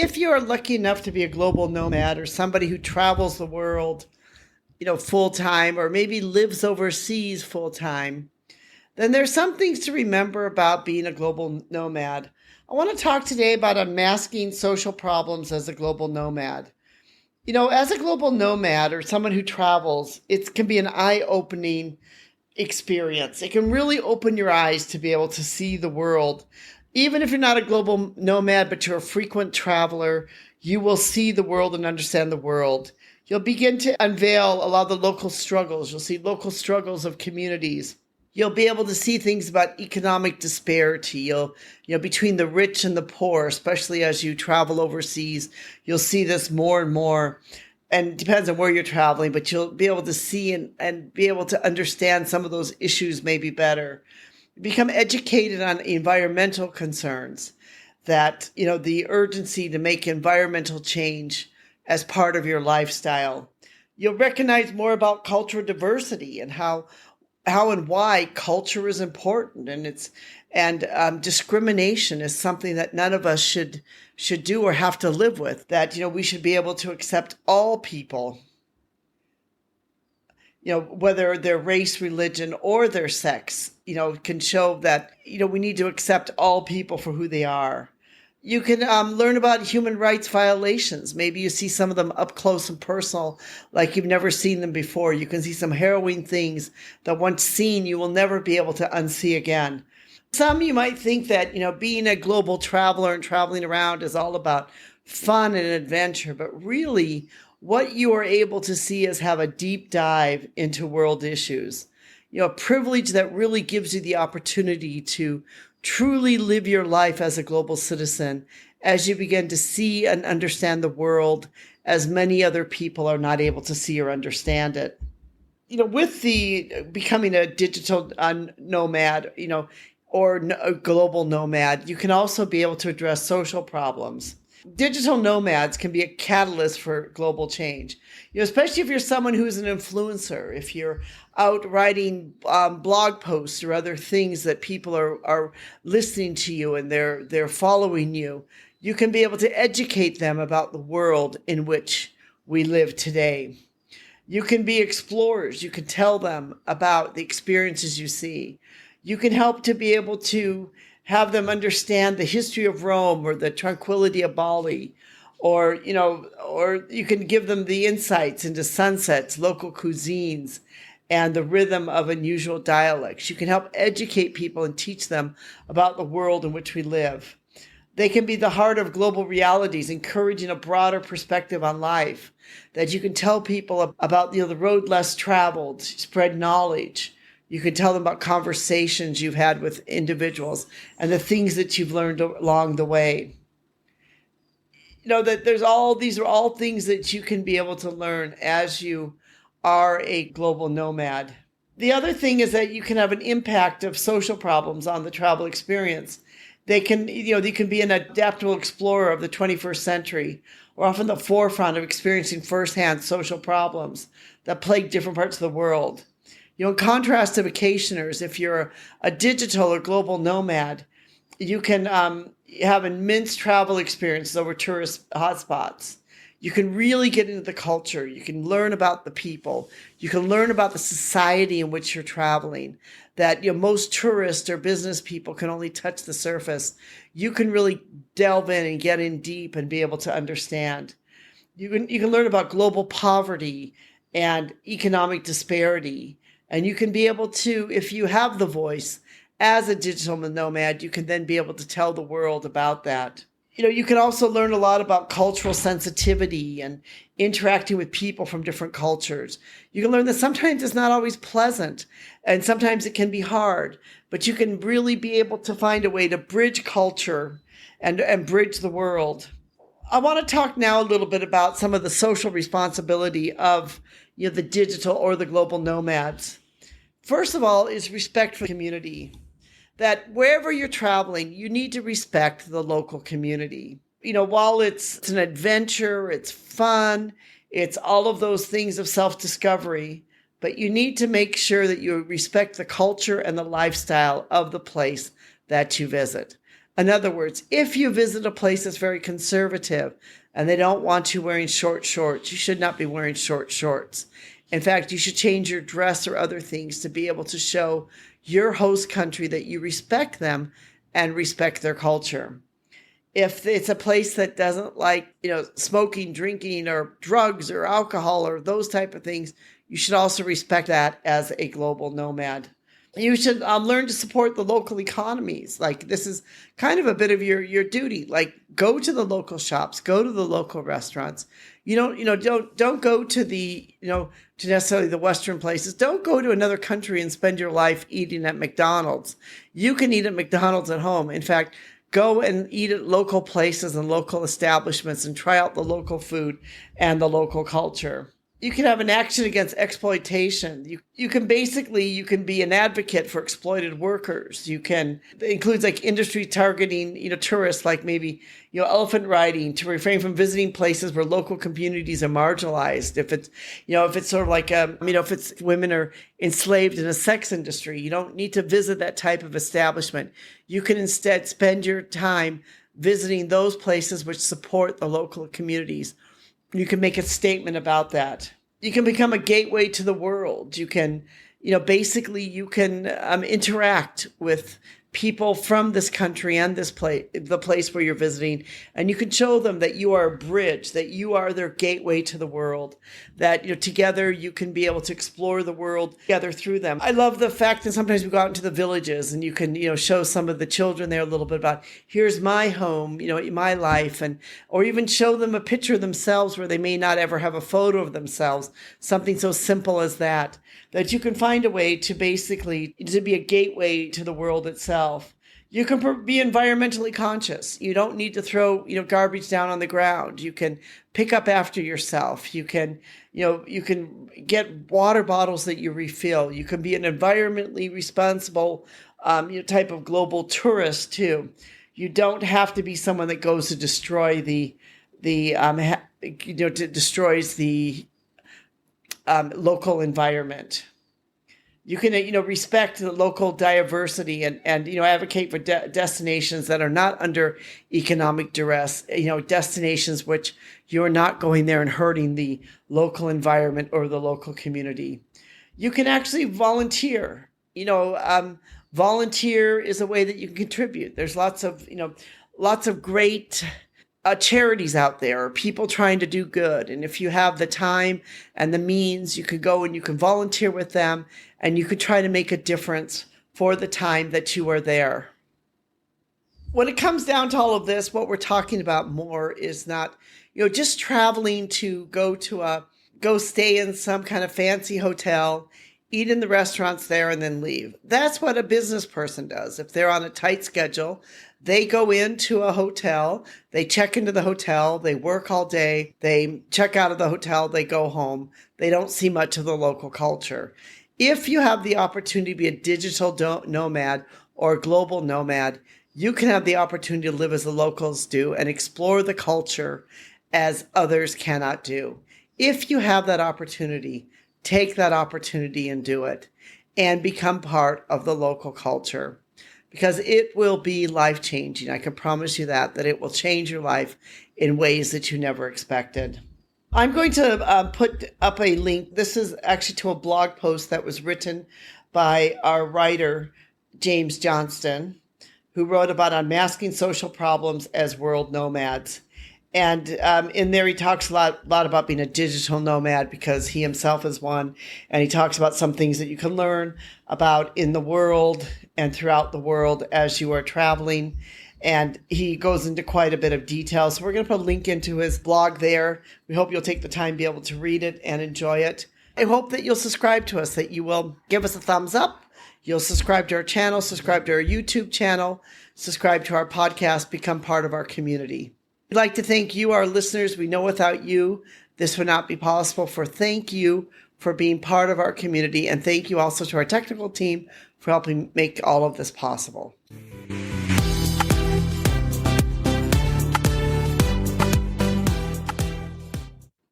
if you're lucky enough to be a global nomad or somebody who travels the world, full time, or maybe lives overseas full time, then there's some things to remember about being a global nomad. I want to talk today about unmasking social problems as a global nomad. As a global nomad or someone who travels, it can be an eye-opening experience. It can really open your eyes to be able to see the world. Even if you're not a global nomad, but you're a frequent traveler, you will see the world and understand the world. You'll begin to unveil a lot of the local struggles. You'll see local struggles of communities. You'll be able to see things about economic disparity. Between the rich and the poor, especially as you travel overseas, you'll see this more and more. And it depends on where you're traveling, but you'll be able to see and be able to understand some of those issues maybe better. Become educated on environmental concerns, that, the urgency to make environmental change as part of your lifestyle. You'll recognize more about cultural diversity and how and why culture is important, and discrimination is something that none of us should do or have to live with. That we should be able to accept all people, whether their race, religion, or their sex, can show that, we need to accept all people for who they are. You can learn about human rights violations. Maybe you see some of them up close and personal, like you've never seen them before. You can see some harrowing things that once seen, you will never be able to unsee again. Some you might think that, being a global traveler and traveling around is all about fun and adventure, but really, what you are able to see is have a deep dive into world issues. A privilege that really gives you the opportunity to truly live your life as a global citizen as you begin to see and understand the world as many other people are not able to see or understand it. With the becoming a digital nomad, or a global nomad, you can also be able to address social problems. Digital nomads can be a catalyst for global change, especially if you're someone who's an influencer, if you're out writing blog posts or other things that people are listening to you and they're following you. You can be able to educate them about the world in which we live today. You can be explorers. You can tell them about the experiences you see. You can help to be able to have them understand the history of Rome or the tranquility of Bali, or you can give them the insights into sunsets, local cuisines, and the rhythm of unusual dialects. You can help educate people and teach them about the world in which we live. They can be the heart of global realities, encouraging a broader perspective on life, that you can tell people about the road less traveled, spread knowledge. You can tell them about conversations you've had with individuals and the things that you've learned along the way. That these are all things that you can be able to learn as you are a global nomad. The other thing is that you can have an impact of social problems on the travel experience. They can be an adaptable explorer of the 21st century, or often the forefront of experiencing firsthand social problems that plague different parts of the world. In contrast to vacationers, if you're a digital or global nomad, you can have immense travel experiences over tourist hotspots. You can really get into the culture. You can learn about the people. You can learn about the society in which you're traveling. That most tourists or business people can only touch the surface. You can really delve in and get in deep and be able to understand. You can learn about global poverty and economic disparity. And you can be able to, if you have the voice as a digital nomad, you can then be able to tell the world about that. You can also learn a lot about cultural sensitivity and interacting with people from different cultures. You can learn that sometimes it's not always pleasant and sometimes it can be hard, but you can really be able to find a way to bridge culture and bridge the world. I want to talk now a little bit about some of the social responsibility of the digital or the global nomads. First of all is respect for community. That wherever you're traveling, you need to respect the local community. While it's an adventure, it's fun, it's all of those things of self-discovery, but you need to make sure that you respect the culture and the lifestyle of the place that you visit. In other words, if you visit a place that's very conservative and they don't want you wearing short shorts, you should not be wearing short shorts. In fact, you should change your dress or other things to be able to show your host country that you respect them and respect their culture. If it's a place that doesn't like, smoking, drinking, or drugs or alcohol or those type of things, you should also respect that as a global nomad. You should learn to support the local economies. Like, this is kind of a bit of your duty. Like, go to the local shops, go to the local restaurants. Don't go to to necessarily the Western places. Don't go to another country and spend your life eating at McDonald's. You can eat at McDonald's at home. In fact, go and eat at local places and local establishments and try out the local food and the local culture. You can have an action against exploitation. You can be an advocate for exploited workers. It includes like industry targeting, tourists, like maybe, elephant riding, to refrain from visiting places where local communities are marginalized. If it's sort of like, if it's women are enslaved in a sex industry, you don't need to visit that type of establishment. You can instead spend your time visiting those places which support the local communities. You can make a statement about that. You can become a gateway to the world. You can, interact with people from this country and this place, the place where you're visiting, and you can show them that you are a bridge, that you are their gateway to the world, that, together you can be able to explore the world together through them. I love the fact that sometimes we go out into the villages and you can, show some of the children there a little bit about, here's my home, my life, or even show them a picture of themselves where they may not ever have a photo of themselves, something so simple as that you can find a way to to be a gateway to the world itself. You can be environmentally conscious. You don't need to throw, garbage down on the ground. You can pick up after yourself. You can get water bottles that you refill. You can be an environmentally responsible, type of global tourist too. You don't have to be someone that goes to destroy destroys the local environment. You can, respect the local diversity and advocate for destinations that are not under economic duress, destinations which you're not going there and hurting the local environment or the local community. You can actually volunteer. Volunteer is a way that you can contribute. There's lots of great charities out there, or people trying to do good. And if you have the time and the means, you could go and you can volunteer with them, and you could try to make a difference for the time that you are there. When it comes down to all of this, what we're talking about more is not, just traveling to go stay in some kind of fancy hotel, eat in the restaurants there, and then leave. That's what a business person does. If they're on a tight schedule, they go into a hotel, they check into the hotel, they work all day, they check out of the hotel, they go home. They don't see much of the local culture. If you have the opportunity to be a digital nomad or a global nomad, you can have the opportunity to live as the locals do and explore the culture as others cannot do. If you have that opportunity, take that opportunity and do it, and become part of the local culture. Because it will be life-changing. I can promise you that it will change your life in ways that you never expected. I'm going to put up a link. This is actually to a blog post that was written by our writer, James Johnston, who wrote about unmasking social problems as world nomads. And in there, he talks a lot about being a digital nomad, because he himself is one. And he talks about some things that you can learn about in the world and throughout the world as you are traveling. And he goes into quite a bit of detail. So we're going to put a link into his blog there. We hope you'll take the time to be able to read it and enjoy it. I hope that you'll subscribe to us, that you will give us a thumbs up. You'll subscribe to our channel, subscribe to our YouTube channel, subscribe to our podcast, become part of our community. We'd like to thank you, our listeners. We know without you, this would not be possible. Thank you for being part of our community. And thank you also to our technical team for helping make all of this possible.